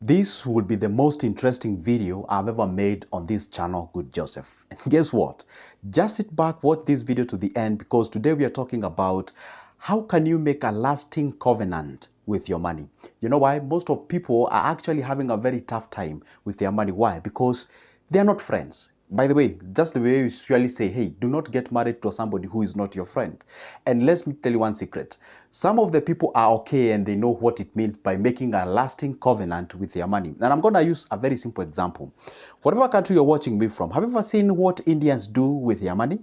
This would be the most interesting video I've ever made on this channel, Good Joseph. And guess what? Just sit back, watch this video to the end, because today we are talking about how can you make a lasting covenant with your money. You know why? Most of people are actually having a very tough time with their money. Why? Because they are not friends. By the way, just the way we usually say, hey, do not get married to somebody who is not your friend. And let me tell you one secret. Some of the people are okay and they know what it means by making a lasting covenant with their money. And I'm going to use a very simple example. Whatever country you're watching me from, have you ever seen what Indians do with their money?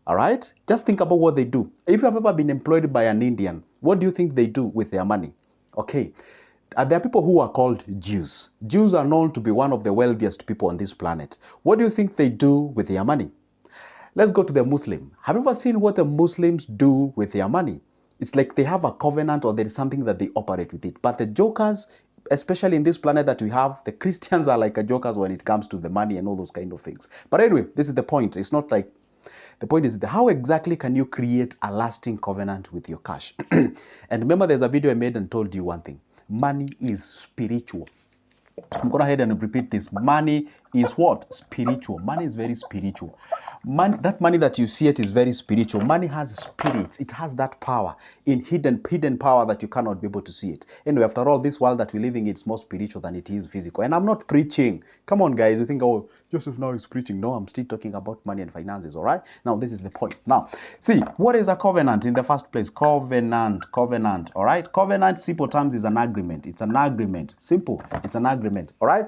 All right? Just think about what they do. If you have ever been employed by an Indian, what do you think they do with their money? Okay. There are people who are called Jews. Jews are known to be one of the wealthiest people on this planet. What do you think they do with their money? Let's go to the Muslim. Have you ever seen what the Muslims do with their money? It's like they have a covenant or there is something that they operate with it. But the jokers, especially in this planet that we have, the Christians are like a jokers when it comes to the money and all those kind of things. But anyway, this is the point. It's not like, the point is how exactly can you create a lasting covenant with your cash? And remember, there's a video I made and told you one thing. Money is spiritual. I'm going to ahead and repeat this. Money is what? Spiritual. Money is very spiritual. That money that you see, it is very spiritual. Money has spirits. It has that power, in hidden power that you cannot be able to see it. Anyway, after all, this world that we're living in is more spiritual than it is physical. And I'm not preaching. Come on, guys. You think, oh, Joseph now is preaching. No, I'm still talking about money and finances, all right? Now, this is the point. Now, see, what is a covenant in the first place? Covenant, all right? Covenant, simple terms, is an agreement. It's an agreement. Simple. It's an agreement, all right?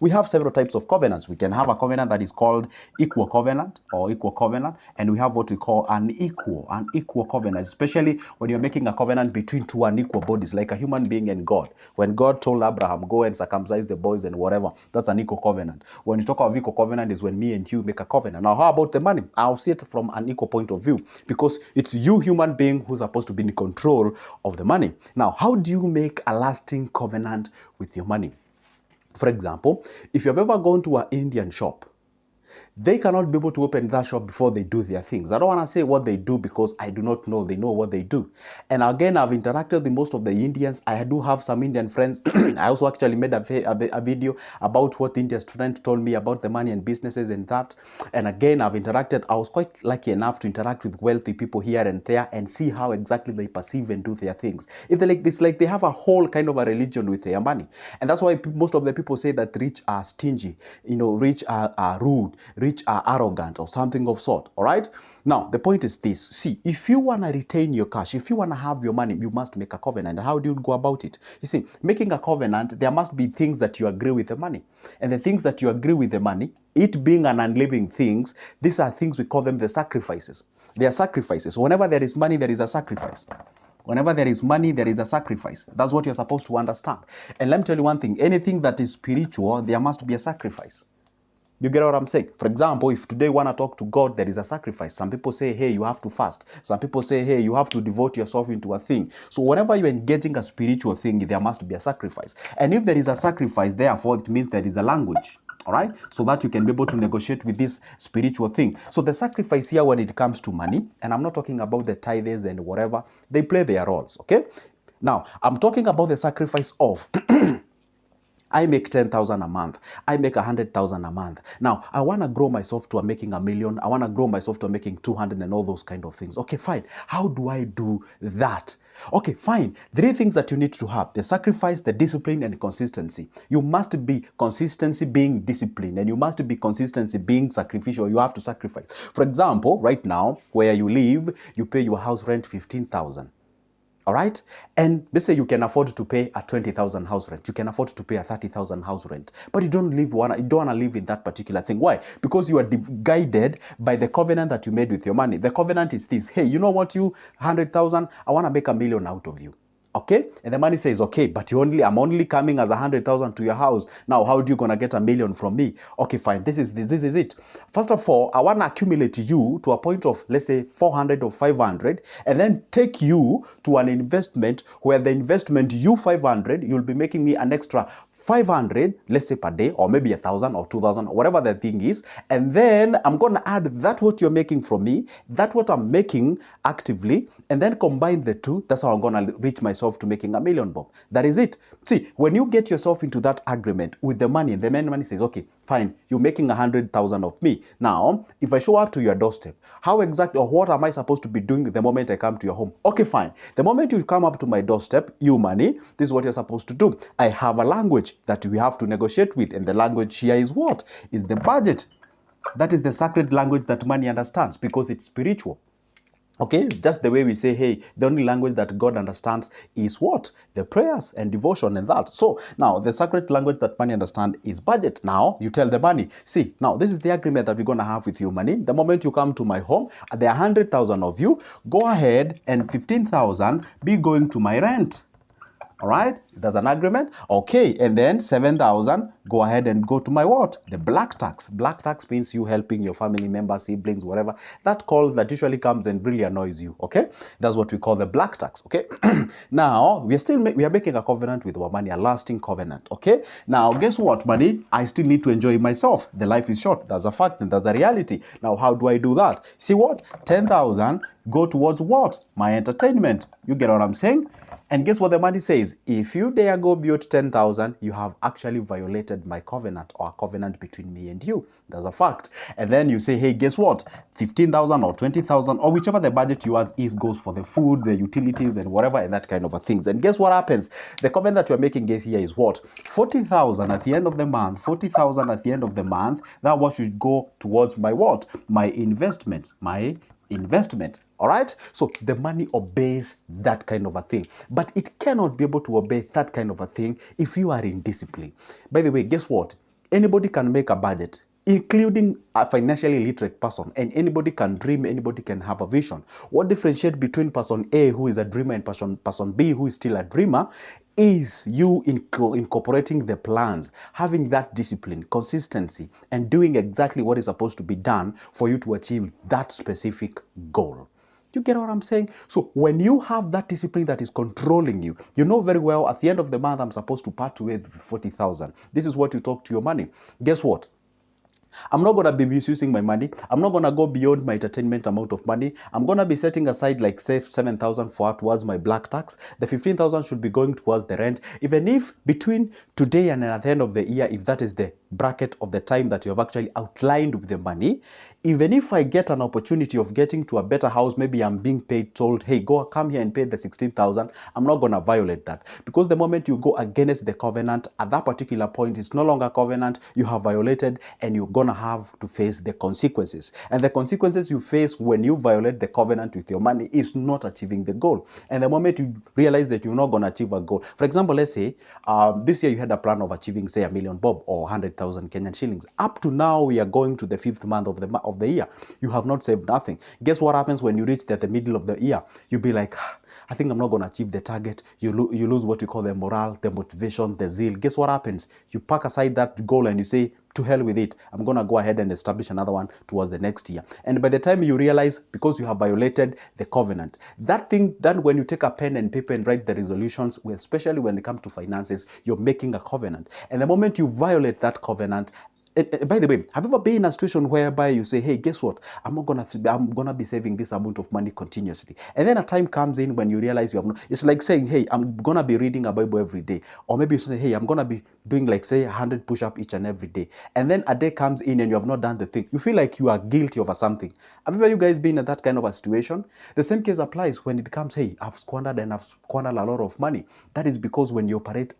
We have several types of covenants. We can have a covenant that is called equal covenant or equal covenant, and we have what we call an equal covenant, especially when you're making a covenant between two unequal bodies, like a human being and God. When God told Abraham, go and circumcise the boys and whatever, that's an equal covenant. When you talk of equal covenant is when me and you make a covenant. Now, how about the money? I'll see it from an equal point of view, because it's you, human being, who's supposed to be in control of the money. Now, how do you make a lasting covenant with your money? For example, if you've ever gone to an Indian shop, they cannot be able to open that shop before they do their things. I don't want to say what they do because I do not know. They know what they do. And again, I've interacted with most of the Indians. I do have some Indian friends. I also actually made a video about what India's friend told me about the money and businesses and that. And again, I've interacted. I was quite lucky enough to interact with wealthy people here and there and see how exactly they perceive and do their things. It's like they have a whole kind of a religion with their money. And that's why most of the people say that rich are stingy, rich are rude, rich are arrogant, or something of sort. All right. Now, the point is this. See, if you want to retain your cash, if you want to have your money, you must make a covenant. And how do you go about it? You see, making a covenant, there must be things that you agree with the money. And the things that you agree with the money, it being an unliving things, these are things we call them the sacrifices. They are sacrifices. Whenever there is money, there is a sacrifice. Whenever there is money, there is a sacrifice. That's what you're supposed to understand. And let me tell you one thing. Anything that is spiritual, there must be a sacrifice. You get what I'm saying? For example, if today you want to talk to God, there is a sacrifice. Some people say, hey, you have to fast. Some people say, hey, you have to devote yourself into a thing. So whenever you're engaging a spiritual thing, there must be a sacrifice. And if there is a sacrifice, therefore, it means there is a language. All right, so that you can be able to negotiate with this spiritual thing. So the sacrifice here when it comes to money, and I'm not talking about the tithes and whatever, they play their roles, okay? Now, I'm talking about the sacrifice of I make 10,000 a month. I make 100,000 a month. Now, I want to grow myself to making $1 million. I want to grow myself to making 200 and all those kind of things. Okay, fine. How do I do that? Okay, fine. 3 things that you need to have: the sacrifice, the discipline, and the consistency. You must be consistency being disciplined, and you must be consistency being sacrificial. You have to sacrifice. For example, right now, where you live, you pay your house rent 15,000. All right. And let's say you can afford to pay a 20,000 house rent. You can afford to pay a 30,000 house rent, but you don't want to live in that particular thing. Why? Because you are guided by the covenant that you made with your money. The covenant is this: hey, you know what, you 100,000, I want to make $1 million out of you. Okay, and the money says, okay, but I'm only coming as 100,000 to your house. Now, how do you gonna get $1 million from me? Okay, fine. This is it. First of all, I want to accumulate you to a point of, let's say, 400 or 500, and then take you to an investment where the investment, you 500, you'll be making me an extra 500, let's say, per day, or maybe 1,000 or 2,000, or whatever the thing is. And then I'm going to add that what you're making from me, that what I'm making actively, and then combine the two. That's how I'm going to reach myself myself to making 1 million bob. That is it. See, when you get yourself into that agreement with the money, and the money says, okay, fine, you're making 100,000 of me. Now, if I show up to your doorstep, how exactly, or what am I supposed to be doing the moment I come to your home? Okay, fine. The moment you come up to my doorstep, you money, this is what you're supposed to do. I have a language that we have to negotiate with, and the language here is what? Is the budget. That is the sacred language that money understands because it's spiritual. Okay, just the way we say, hey, the only language that God understands is what? The prayers and devotion and that. So now the sacred language that money understands is budget. Now you tell the money, see, now this is the agreement that we're going to have with you, money. The moment you come to my home, there are 100,000 of you, go ahead and 15,000 be going to my rent. All right, there's an agreement. Okay, and then 7,000, go ahead and go to my what? The black tax. Black tax means you helping your family members, siblings, whatever. That call that usually comes and really annoys you, okay? That's what we call the black tax, okay? Now, we are making a covenant with our money, a lasting covenant, okay? Now, guess what, money? I still need to enjoy myself. The life is short. That's a fact and that's a reality. Now, how do I do that? See what? 10,000 go towards what? My entertainment. You get what I'm saying? And guess what the money says? If you dare go beyond 10,000, you have actually violated my covenant or a covenant between me and you. That's a fact. And then you say, hey, guess what? 15,000 or 20,000 or whichever the budget yours is goes for the food, the utilities and whatever and that kind of a things. And guess what happens? The covenant that you're making guess here is what? 40,000 at the end of the month, 40,000 at the end of the month. That what should go towards my what? My investments, all right? So the money obeys that kind of a thing, but it cannot be able to obey that kind of a thing if you are in discipline. By the way, guess what? Anybody can make a budget, including a financially literate person, and anybody can dream, anybody can have a vision. What differentiates between person A, who is a dreamer, and person B, who is still a dreamer, is you incorporating the plans, having that discipline, consistency, and doing exactly what is supposed to be done for you to achieve that specific goal. You get what I'm saying? So when you have that discipline that is controlling you, you know very well at the end of the month, I'm supposed to part with 40,000. This is what you talk to your money. Guess what? I'm not going to be misusing my money. I'm not going to go beyond my entertainment amount of money. I'm going to be setting aside like say 7,000 for towards my black tax. The 15,000 should be going towards the rent. Even if between today and at the end of the year, if that is the bracket of the time that you have actually outlined with the money, even if I get an opportunity of getting to a better house, maybe I'm being paid, told, hey, go come here and pay the 16,000. I'm not going to violate that, because the moment you go against the covenant at that particular point, it's no longer covenant. You have violated, and you're going to have to face the consequences. And the consequences you face when you violate the covenant with your money is not achieving the goal. And the moment you realize that you're not going to achieve a goal, for example, let's say this year you had a plan of achieving say 1,000,000 bob or 100,000 Kenyan shillings. Up to now, we are going to the 5th month of the year. You have not saved nothing. Guess what happens when you reach the middle of the year? You'll be like, I think I'm not going to achieve the target. You lose what you call the morale, the motivation, the zeal. Guess what happens? You pack aside that goal and you say, to hell with it. I'm going to go ahead and establish another one towards the next year. And by the time you realize, because you have violated the covenant, that when you take a pen and paper and write the resolutions, especially when it comes to finances, you're making a covenant. And the moment you violate that covenant, by the way, have you ever been in a situation whereby you say, hey, guess what? I'm gonna be saving this amount of money continuously. And then a time comes in when you realize you have no, it's like saying, hey, I'm gonna be reading a Bible every day. Or maybe you say, hey, I'm gonna be doing like say 100 push-ups each and every day. And then a day comes in and you have not done the thing. You feel like you are guilty over something. Have you guys been in that kind of a situation? The same case applies when it comes, hey, I've squandered a lot of money. That is because when you operate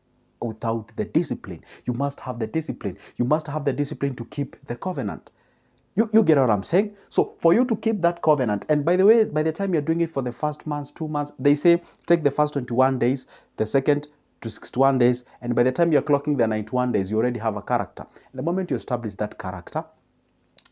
without the discipline, you must have the discipline. You must have the discipline to keep the covenant. You get what I'm saying? So for you to keep that covenant, and by the way, by the time you're doing it for the first months, 2 months, they say take the first 21 days, the second to 61 days, and by the time you're clocking the 91 days, you already have a character. And the moment you establish that character,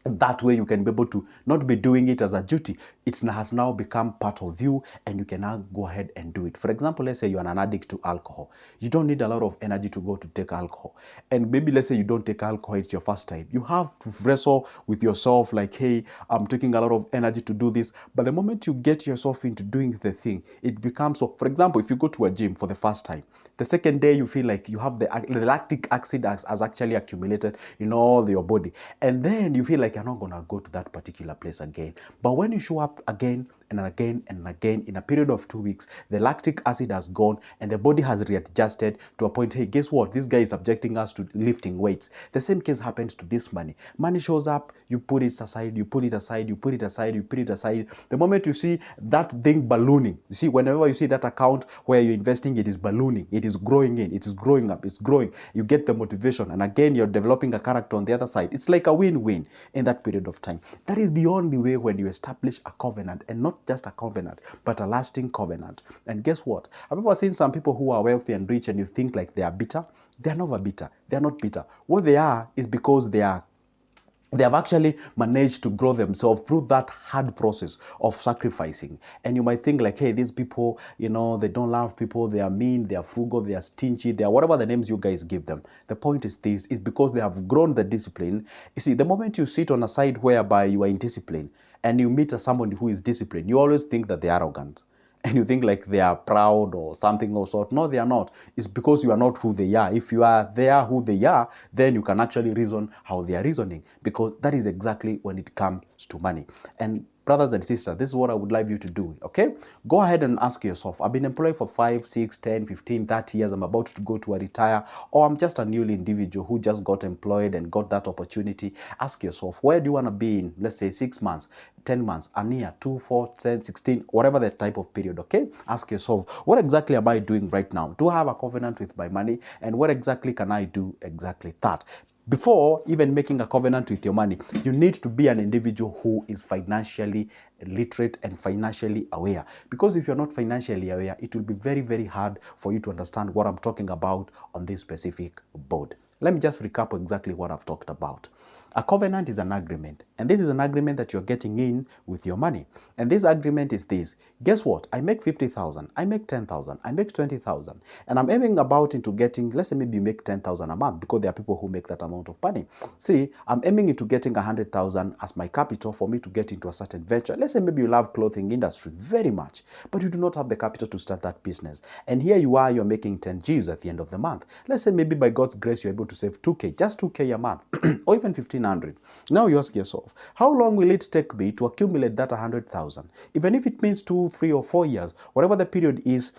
that way you can be able to not be doing it as a duty. It has now become part of you, and you can now go ahead and do it. For example, let's say you're an addict to alcohol. You don't need a lot of energy to go to take alcohol. And maybe let's say you don't take alcohol, it's your first time. You have to wrestle with yourself like, hey, I'm taking a lot of energy to do this. But the moment you get yourself into doing the thing, it becomes so. For example, if you go to a gym for the first time, the second day you feel like you have the lactic acid has actually accumulated in all your body. And then you feel like you're not going to go to that particular place again. But when you show up again, and again and again. In a period of 2 weeks, the lactic acid has gone and the body has readjusted to a point, hey, guess what? This guy is subjecting us to lifting weights. The same case happens to this money. Money shows up, you put it aside, you put it aside, you put it aside, you put it aside. The moment you see that thing ballooning, you see, whenever you see that account where you're investing, it is ballooning, it is growing in, it is growing up, it's growing. You get the motivation, and again, you're developing a character on the other side. It's like a win-win in that period of time. That is the only way when you establish a covenant, and not just a covenant, but a lasting covenant. And guess what? I've ever seen some people who are wealthy and rich, and you think like they are bitter. They are never bitter. They are not bitter. What they are is because they have actually managed to grow themselves through that hard process of sacrificing. And you might think like, hey, these people, they don't love people, they are mean, they are frugal, they are stingy, they are whatever the names you guys give them. The point is this, is because they have grown the discipline. You see, the moment you sit on a side whereby you are in discipline and you meet someone who is disciplined, you always think that they are arrogant. And you think like they are proud or something of sort. No, they are not. It's because you are not who they are. If you are there who they are, then you can actually reason how they are reasoning, because that is exactly when it comes to money. And brothers and sisters, this is what I would like you to do, okay? Go ahead and ask yourself, I've been employed for 5, 6, 10, 15, 30 years. I'm about to go to a retire, or I'm just a newly individual who just got employed and got that opportunity. Ask yourself, where do you want to be in, let's say, 6 months, 10 months, a year, 2, 4, 10, 16, whatever the type of period, okay? Ask yourself, what exactly am I doing right now? Do I have a covenant with my money? And what exactly can I do exactly that? Before even making a covenant with your money, you need to be an individual who is financially literate and financially aware. Because if you're not financially aware, it will be very, very hard for you to understand what I'm talking about on this specific board. Let me just recap exactly what I've talked about. A covenant is an agreement, and this is an agreement that you're getting in with your money. And this agreement is this. Guess what? I make 50,000, I make 10,000, I make 20,000, and I'm aiming about into getting, let's say maybe you make 10,000 a month, because there are people who make that amount of money. See, I'm aiming into getting 100,000 as my capital for me to get into a certain venture. Let's say maybe you love clothing industry very much, but you do not have the capital to start that business. And here you are, you're making 10 G's at the end of the month. Let's say maybe by God's grace, you're able to save 2K, just 2K a month, or even 1,500. Now you ask yourself, how long will it take me to accumulate that 100,000? Even if it means 2, 3, or 4 years, whatever the period is,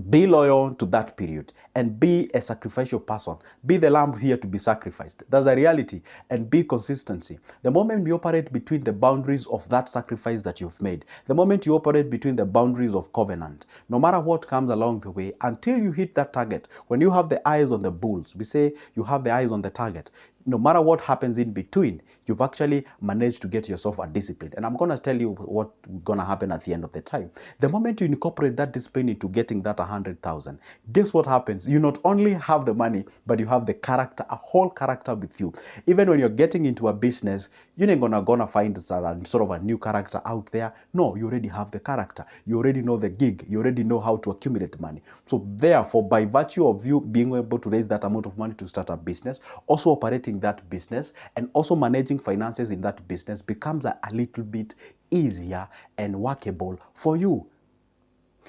be loyal to that period and be a sacrificial person. Be the lamb here to be sacrificed. That's a reality. And be consistency. The moment you operate between the boundaries of that sacrifice that you've made, the moment you operate between the boundaries of covenant, no matter what comes along the way, until you hit that target, when you have the eyes on the bulls, we say you have the eyes on the target. No matter what happens in between, you've actually managed to get yourself a discipline. And I'm going to tell you what's going to happen at the end of the time. The moment you incorporate that discipline into getting that 100,000, guess what happens? You not only have the money, but you have the character, a whole character with you. Even when you're getting into a business, you ain't gonna find sort of a new character out there. No, you already have the character. You already know the gig. You already know how to accumulate money. So therefore, by virtue of you being able to raise that amount of money to start a business, also operating that business, and also managing finances in that business becomes a little bit easier and workable for you.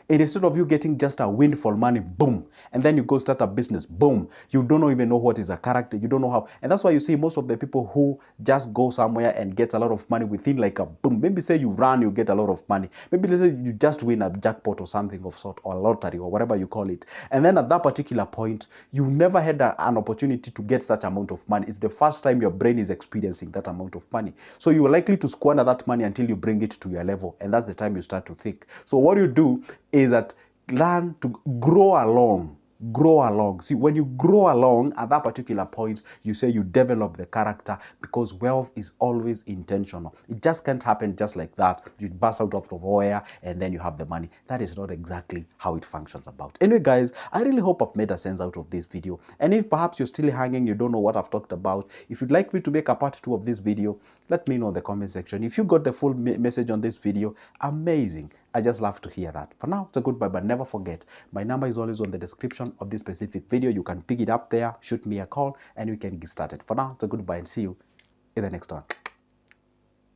And instead of you getting just a windfall money, boom, and then you go start a business, boom, you don't even know what is a character, you don't know how. And that's why you see most of the people who just go somewhere and get a lot of money within like a boom. Maybe say you run, you get a lot of money. Maybe let's say you just win a jackpot or something of sort, or a lottery or whatever you call it. And then at that particular point, you never had an opportunity to get such amount of money. It's the first time your brain is experiencing that amount of money. So you're likely to squander that money until you bring it to your level. And that's the time you start to think. So what you do is that learn to grow along. Grow along. See, when you grow along at that particular point, you say you develop the character, because wealth is always intentional. It just can't happen just like that. You burst out of nowhere and then you have the money. That is not exactly how it functions about. Anyway, guys, I really hope I've made a sense out of this video. And if perhaps you're still hanging, you don't know what I've talked about, if you'd like me to make a part 2 of this video, let me know in the comment section. If you got the full message on this video, amazing. I just love to hear that. For now, it's a goodbye, but never forget, my number is always on the description of this specific video. You can pick it up there, shoot me a call, and we can get started. For now, it's a goodbye and see you in the next one.